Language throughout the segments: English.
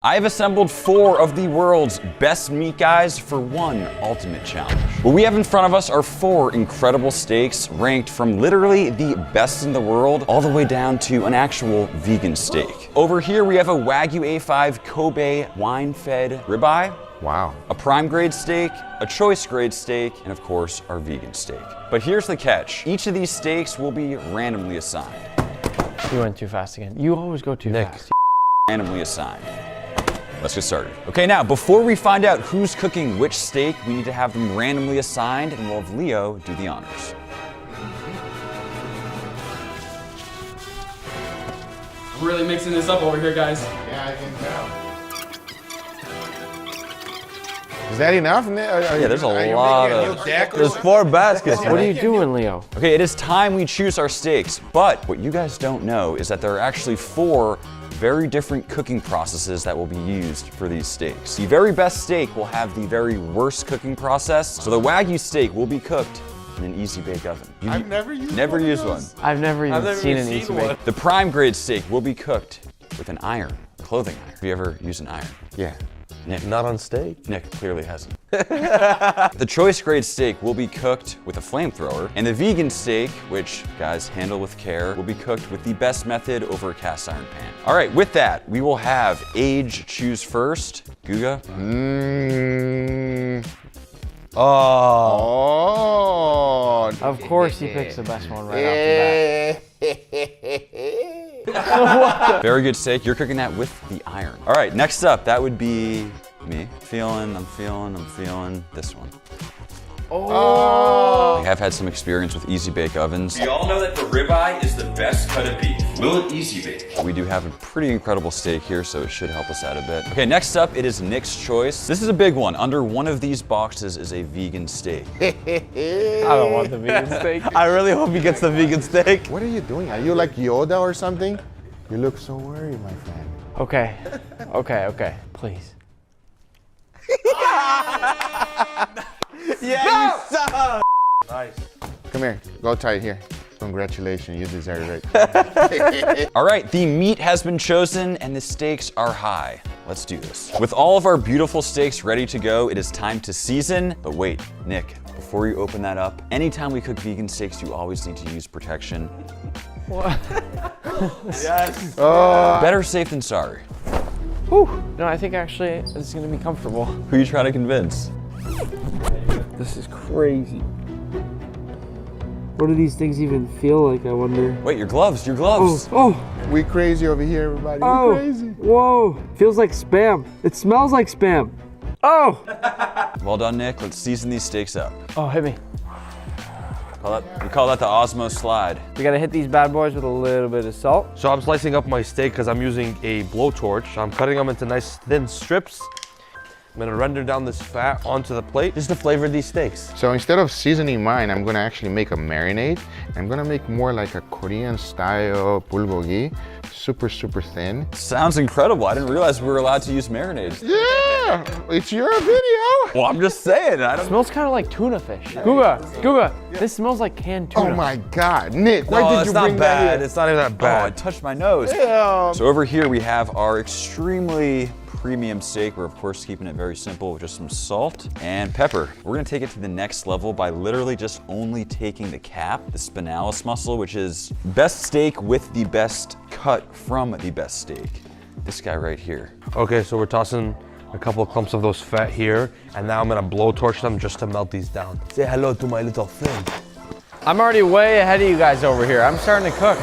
I have assembled 4 of the world's best meat guys for one ultimate challenge. What we have in front of us are 4 incredible steaks ranked from literally the best in the world all the way down to an actual vegan steak. Over here we have a Wagyu A5 Kobe wine-fed ribeye. Wow. A prime grade steak, a choice grade steak, and of course our vegan steak. But here's the catch. Each of these steaks will be randomly assigned. You went too fast again. You always go too fast. Randomly assigned. Let's get started. Okay, now before we find out who's cooking which steak, we need to have them randomly assigned, and we'll have Leo do the honors. I'm really mixing this up over here, guys. Yeah, I can tell. Is that enough? Yeah, there's a lot of... There's 4 baskets. What are you doing, Leo? Okay, it is time we choose our steaks, but what you guys don't know is that there are actually 4 very different cooking processes that will be used for these steaks. The very best steak will have the very worst cooking process, so the Wagyu steak will be cooked in an easy bake oven. I've never used one. I've never even seen an easy bake. The prime grade steak will be cooked with an iron, a clothing iron. Have you ever used an iron? Yeah. Nick. Not on steak. Nick clearly hasn't. The choice grade steak will be cooked with a flamethrower, and the vegan steak, which guys handle with care, will be cooked with the best method over a cast iron pan. All right, with that, we will have Age choose first. Guga. Oh. Of course he picks the best one right off the bat. Very good steak. You're cooking that with the iron. All right, next up, that would be me. I'm feeling this one. Oh. I have had some experience with easy bake ovens. We all know that the ribeye is the best cut of beef. Will it easy bake? We do have a pretty incredible steak here, so it should help us out a bit. Okay, next up, it is Nick's choice. This is a big one. Under one of these boxes is a vegan steak. I don't want the vegan steak. I really hope he gets the vegan steak. What are you doing? Are you like Yoda or something? You look so worried, my friend. Okay. Please. Yeah, you suck. Nice. Come here. Go tight here. Congratulations, you deserve it. All right, the meat has been chosen and the stakes are high. Let's do this. With all of our beautiful steaks ready to go, it is time to season. But wait, Nick, before you open that up, anytime we cook vegan steaks, you always need to use protection. What? Yes. Better safe than sorry. Whew. No, I think actually it's gonna be comfortable. Who are you trying to convince? This is crazy. What do these things even feel like, I wonder? Wait, your gloves. Oh. We crazy over here, everybody. Oh. We crazy. Whoa. Feels like Spam. It smells like Spam. Oh. Well done, Nick. Let's season these steaks up. Oh, hit me. We call that the Osmo slide. We gotta hit these bad boys with a little bit of salt. So I'm slicing up my steak because I'm using a blowtorch. I'm cutting them into nice thin strips. I'm gonna render down this fat onto the plate just to flavor these steaks. So instead of seasoning mine, I'm gonna actually make a marinade. I'm gonna make more like a Korean style bulgogi, super thin. Sounds incredible. I didn't realize we were allowed to use marinades. Yeah, it's your video. Well, I'm just saying. It smells kind of like tuna fish. Guga, this smells like canned tuna. Oh my God, Nick, why No, did it's you not bring that bad. here? It's not even that Oh, bad. it touched my nose. Yeah. So over here we have our extremely premium steak. We're of course keeping it very simple with just some salt and pepper. We're gonna take it to the next level by literally just only taking the cap, the spinalis muscle, which is best steak with the best cut from the best steak. This guy right here. Okay, so we're tossing a couple of clumps of those fat here, and now I'm gonna blowtorch them just to melt these down. Say hello to my little friend. I'm already way ahead of you guys over here. I'm starting to cook.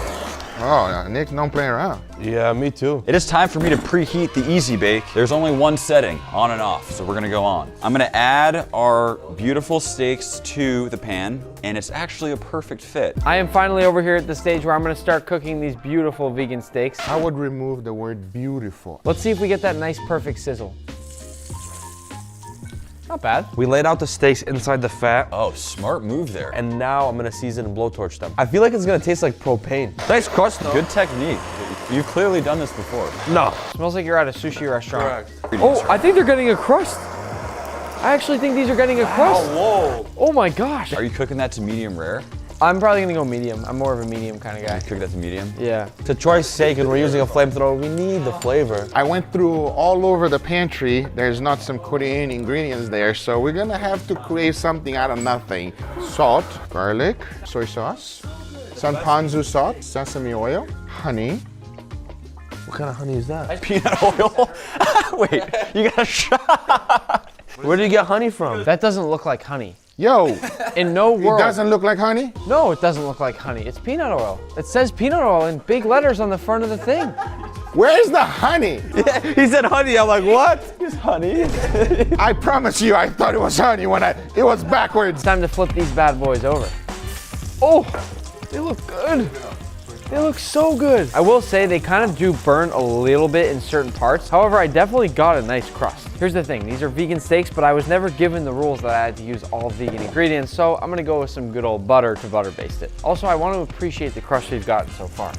Oh, Nick, don't play around. Yeah, me too. It is time for me to preheat the easy bake. There's only one setting, on and off, so we're gonna go on. I'm gonna add our beautiful steaks to the pan, and it's actually a perfect fit. I am finally over here at the stage where I'm gonna start cooking these beautiful vegan steaks. I would remove the word beautiful. Let's see if we get that nice perfect sizzle. Not bad. We laid out the steaks inside the fat, Oh, smart move there. and now I'm gonna season and blowtorch them. I feel like it's gonna taste like propane. Nice crust though. Good technique. You've clearly done this before. No. Smells like you're at a sushi restaurant. Correct. Oh, I think they're getting a crust. I actually think these are getting a crust. Whoa. Oh my gosh. Are you cooking that to medium rare? I'm probably gonna go medium. I'm more of a medium kind of guy. Cook that to medium. Yeah. To Troy's sake, and we're using a flamethrower, we need the flavor. I went through all over the pantry. There's not some Korean ingredients there, so we're gonna have to create something out of nothing. Salt, garlic, soy sauce, some ponzu salt, sesame oil, honey. What kind of honey is that? Peanut oil. Wait, you got a shot. Where do you get honey from? That doesn't look like honey. Yo, In no it world. doesn't look like honey? No, it doesn't look like honey. It's peanut oil. It says peanut oil in big letters on the front of the thing. Where's the honey? He said honey. I'm like, what? It's honey. I promise you, I thought it was honey when it was backwards. It's time to flip these bad boys over. Oh, they look good. They look so good. I will say they kind of do burn a little bit in certain parts. However, I definitely got a nice crust. Here's the thing, these are vegan steaks, but I was never given the rules that I had to use all vegan ingredients, so I'm gonna go with some good old butter to butter baste it. Also, I want to appreciate the crust we've gotten so far.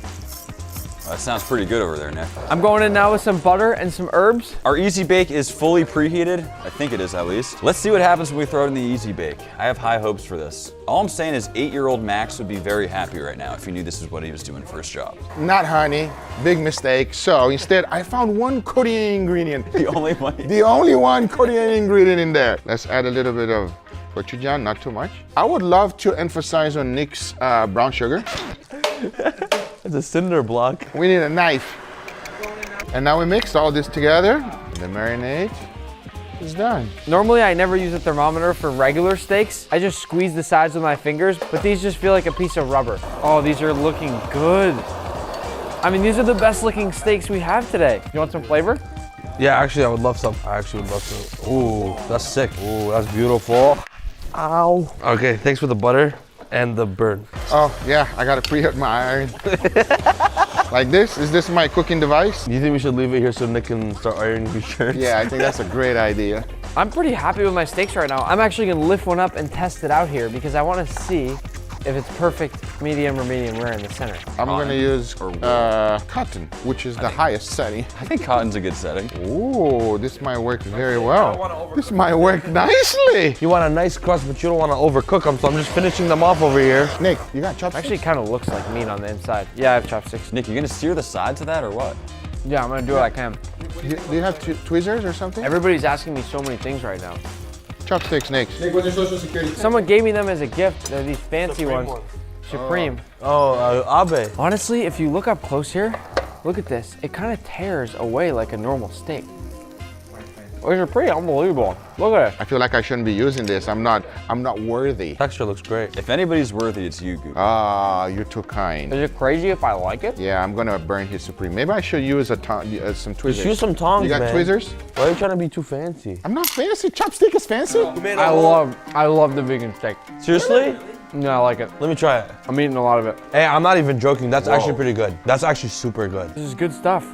That sounds pretty good over there, Nick. I'm going in now with some butter and some herbs. Our Easy Bake is fully preheated. I think it is at least. Let's see what happens when we throw it in the Easy Bake. I have high hopes for this. All I'm saying is 8-year-old Max would be very happy right now if he knew this is what he was doing for his job. Not honey, big mistake. So instead, I found one Korean ingredient. The only one. The only one Korean ingredient in there. Let's add a little bit of gochujang, not too much. I would love to emphasize on Nick's brown sugar. It's a cinder block. We need a knife. And now we mix all this together. The marinade is done. Normally, I never use a thermometer for regular steaks. I just squeeze the sides with my fingers, but these just feel like a piece of rubber. Oh, these are looking good. I mean, these are the best looking steaks we have today. You want some flavor? Yeah, actually, I would love some. I actually would love some. Ooh, that's sick. Ooh, that's beautiful. Ow. Okay, thanks for the butter and the burn. Oh yeah, I gotta preheat my iron. Like this? Is this my cooking device? Do you think we should leave it here so Nick can start ironing his shirts? Yeah, I think that's a great idea. I'm pretty happy with my steaks right now. I'm actually gonna lift one up and test it out here because I wanna see if it's perfect medium or medium rare in the center. I'm gonna use cotton, which is the highest setting. I think cotton's a good setting. Ooh, this might work very well. This might work nicely. You want a nice crust, but you don't want to overcook them, so I'm just finishing them off over here. Nick, you got chopsticks? Actually, kind of looks like meat on the inside. Yeah, I have chopsticks. Nick, you gonna sear the sides of that or what? Yeah, I'm gonna do what I can. do you have tweezers or something? Everybody's asking me so many things right now. Chopsticks, Nick. Nick, what's your social security? Someone gave me them as a gift. They're these fancy ones. Supreme. Abe. Honestly, if you look up close here, look at this. It kind of tears away like a normal steak. These are pretty unbelievable. Look at it. I feel like I shouldn't be using this. I'm not worthy. Texture looks great. If anybody's worthy, it's you, Goop. Ah, you're too kind. Is it crazy if I like it? Yeah, I'm gonna burn his supreme. Maybe I should use some tweezers. Just use some tongs, You got man. tweezers? Why are you trying to be too fancy? I'm not fancy. Chopstick is fancy. I love the vegan steak. Seriously? No, I like it. Let me try it. I'm eating a lot of it. Hey, I'm not even joking. That's actually pretty good. That's actually super good. This is good stuff.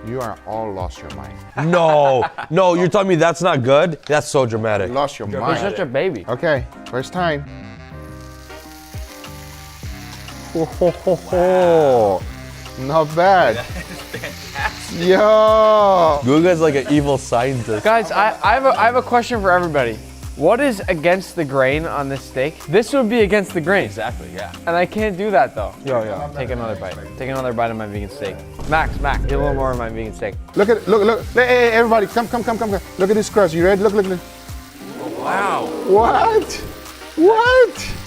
You are all lost your mind. No, no, you're telling me that's not good? That's so dramatic. Lost your You're mind. such a baby. Okay, first time. Not bad. Yo. Guga's like an evil scientist. Guys, I have a question for everybody. What is against the grain on this steak? This would be against the grain. Exactly, yeah. And I can't do that though. Yo, take another bite. Take another bite of my vegan steak. Max, get a little more of my vegan steak. Look at look. Hey, everybody, come. Look at this crust. You ready? Look. Wow. What?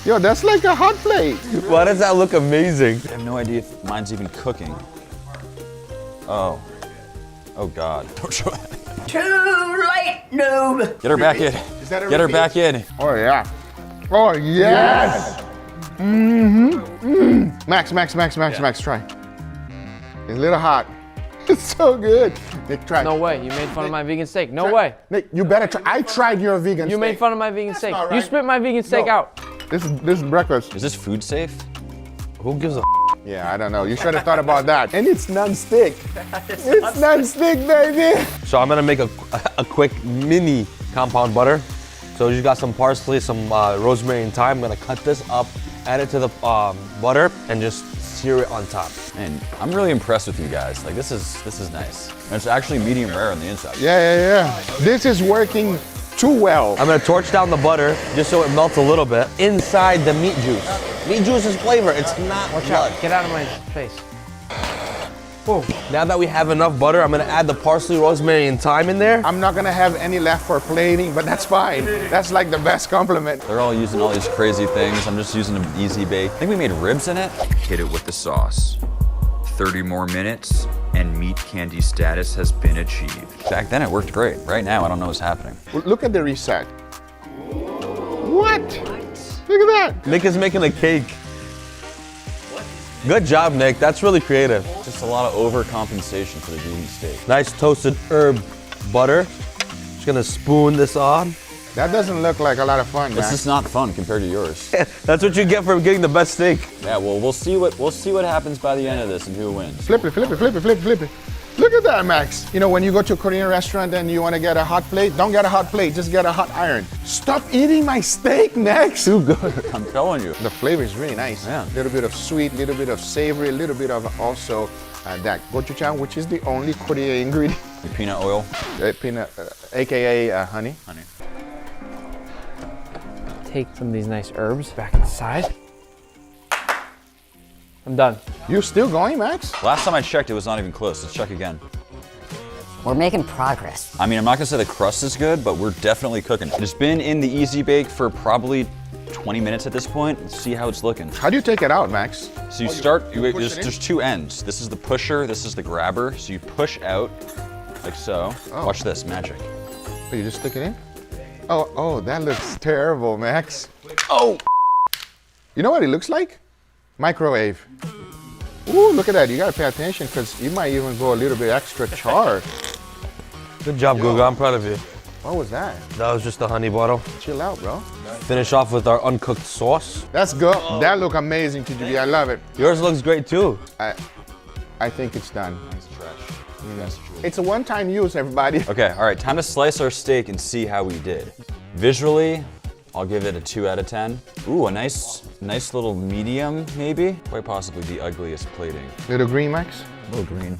Yo, that's like a hot plate. Why does that look amazing? I have no idea if mine's even cooking. Oh. Oh God. Don't show that. Too late, noob. Get her back in. Is that a Get her repeat? back in. Oh yeah. Oh yes. Max, try. It's a little hot. It's so good. Nick, try. No way, you made fun of my vegan steak. No way. Nick, you better try. I tried your vegan You steak. made fun of my vegan steak. not You right. spit my vegan steak No. out. This is breakfast. Is this food safe? Who gives a Yeah, I don't know. You should have thought about that. And it's non-stick. It's non-stick, baby. So I'm gonna make a quick mini compound butter. So you just got some parsley, some rosemary and thyme. I'm gonna cut this up, add it to the butter, and just sear it on top. And I'm really impressed with you guys. Like this is nice. And it's actually medium rare on the inside. Yeah. This is working too well. I'm gonna torch down the butter just so it melts a little bit inside the meat juice. Meat juice is flavor. It's not Watch blood. out. Get out of my face. Whoa. Now that we have enough butter, I'm gonna add the parsley, rosemary, and thyme in there. I'm not gonna have any left for plating, but that's fine. That's like the best compliment. They're all using all these crazy things. I'm just using an easy bake. I think we made ribs in it. Hit it with the sauce. 30 more minutes and meat candy status has been achieved. Back then it worked great. Right now I don't know what's happening. Well, look at the reset. What? Look at that. Nick is making a cake. Good job, Nick. That's really creative. Just a lot of overcompensation for the vegan steak. Nice toasted herb butter. Just gonna spoon this on. That doesn't look like a lot of fun, This man. is not fun compared to yours. That's what you get for getting the best steak. Yeah, well, we'll see what happens by the end of this and who wins. Flip it, flip it, flip it, flip it, flip it. Look at that, Max. You know, when you go to a Korean restaurant and you want to get a hot plate, don't get a hot plate, just get a hot iron. Stop eating my steak, Max. Too good. I'm telling you. The flavor is really nice. Yeah. A little bit of sweet, little bit of savory, a little bit of also that gochujang, which is the only Korean ingredient. The peanut oil. Peanut, AKA honey. Honey. Take some of these nice herbs back inside. I'm done. You still going, Max? Last time I checked, it was not even close. Let's check again. We're making progress. I mean, I'm not gonna say the crust is good, but we're definitely cooking. It's been in the easy bake for probably 20 minutes at this point. Let's see how it's looking. How do you take it out, Max? So you start, you push it in? there's two ends. This is the pusher, this is the grabber. So you push out, like so. Oh. Watch this, magic. Oh, you just stick it in? Oh, that looks terrible, Max. Oh! You know what it looks like? Microwave. Ooh, look at that. You gotta pay attention because you might even go a little bit extra char. Good job, Guga. I'm proud of you. What was that? That was just a honey bottle. Chill out, bro. Finish off with our uncooked sauce. That's good. That look amazing, TGB. I love it. Yours looks great too. I think it's done. It's a one-time use, everybody. Okay, all right, time to slice our steak and see how we did. Visually, I'll give it a 2 out of 10. Ooh, a nice little medium, maybe? Quite possibly the ugliest plating. Little green, Max? Little green.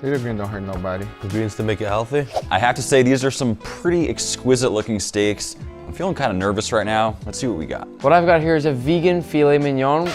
Little green don't hurt nobody. The greens to make it healthy. I have to say, these are some pretty exquisite looking steaks. I'm feeling kind of nervous right now. Let's see what we got. What I've got here is a vegan filet mignon.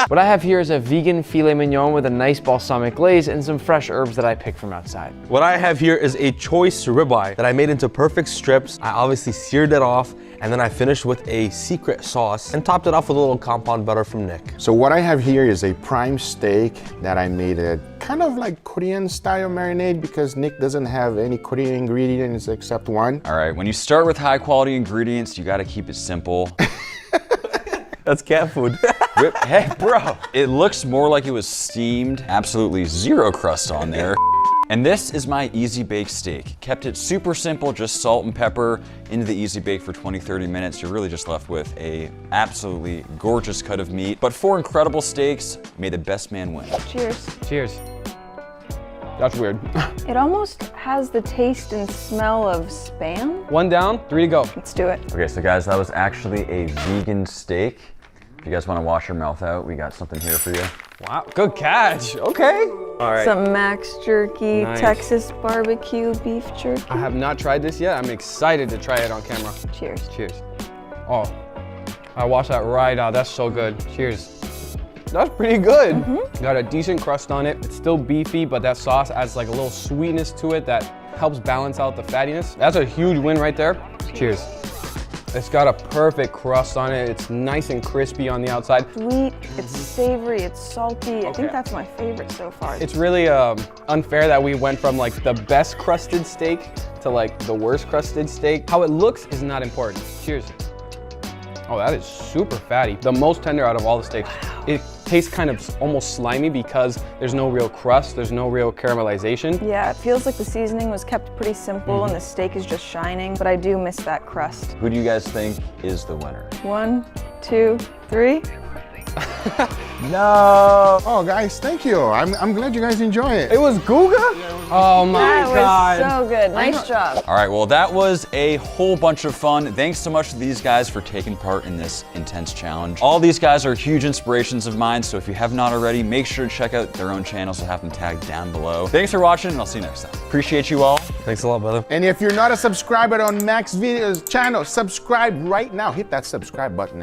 What I have here is a vegan filet mignon with a nice balsamic glaze and some fresh herbs that I picked from outside. What I have here is a choice ribeye that I made into perfect strips. I obviously seared it off, and then I finished with a secret sauce and topped it off with a little compound butter from Nick. So what I have here is a prime steak that I made a kind of like Korean style marinade because Nick doesn't have any Korean ingredients except one. All right, when you start with high quality ingredients, you gotta keep it simple. That's cat food. Hey, bro. It looks more like it was steamed. Absolutely zero crust on there. And this is my easy bake steak. Kept it super simple, just salt and pepper into the easy bake for 20-30 minutes. You're really just left with a absolutely gorgeous cut of meat. But 4 incredible steaks, may the best man win. Cheers. Cheers. That's weird. It almost has the taste and smell of Spam. 1 down, 3 to go. Let's do it. Okay, so guys, that was actually a vegan steak. If you guys want to wash your mouth out, we got something here for you. Wow, good catch. Okay. All right. Some Max jerky, Nice. Texas barbecue beef jerky. I have not tried this yet. I'm excited to try it on camera. Cheers. Cheers. Oh, I washed that right out. That's so good. Cheers. That's pretty good. Got a decent crust on it. It's still beefy, but that sauce adds like a little sweetness to it that helps balance out the fattiness. That's a huge win right there. Cheers. It's got a perfect crust on it. It's nice and crispy on the outside. Sweet, it's savory, it's salty. I Okay. think that's my favorite so far. It's really unfair that we went from like the best crusted steak to like the worst crusted steak. How it looks is not important. Cheers. Oh, that is super fatty. The most tender out of all the steaks. It tastes kind of almost slimy because there's no real crust, there's no real caramelization. Yeah, it feels like the seasoning was kept pretty simple and the steak is just shining, but I do miss that crust. Who do you guys think is the winner? 1, 2, 3. No. Oh, guys, thank you. I'm glad you guys enjoy it. It was Guga? Oh my That God. was so good. Nice job. All right, well, that was a whole bunch of fun. Thanks so much to these guys for taking part in this intense challenge. All these guys are huge inspirations of mine, so if you have not already, make sure to check out their own channels. I'll have them tagged down below. Thanks for watching, and I'll see you next time. Appreciate you all. Thanks a lot, brother. And if you're not a subscriber on Max Video's channel, subscribe right now. Hit that subscribe button.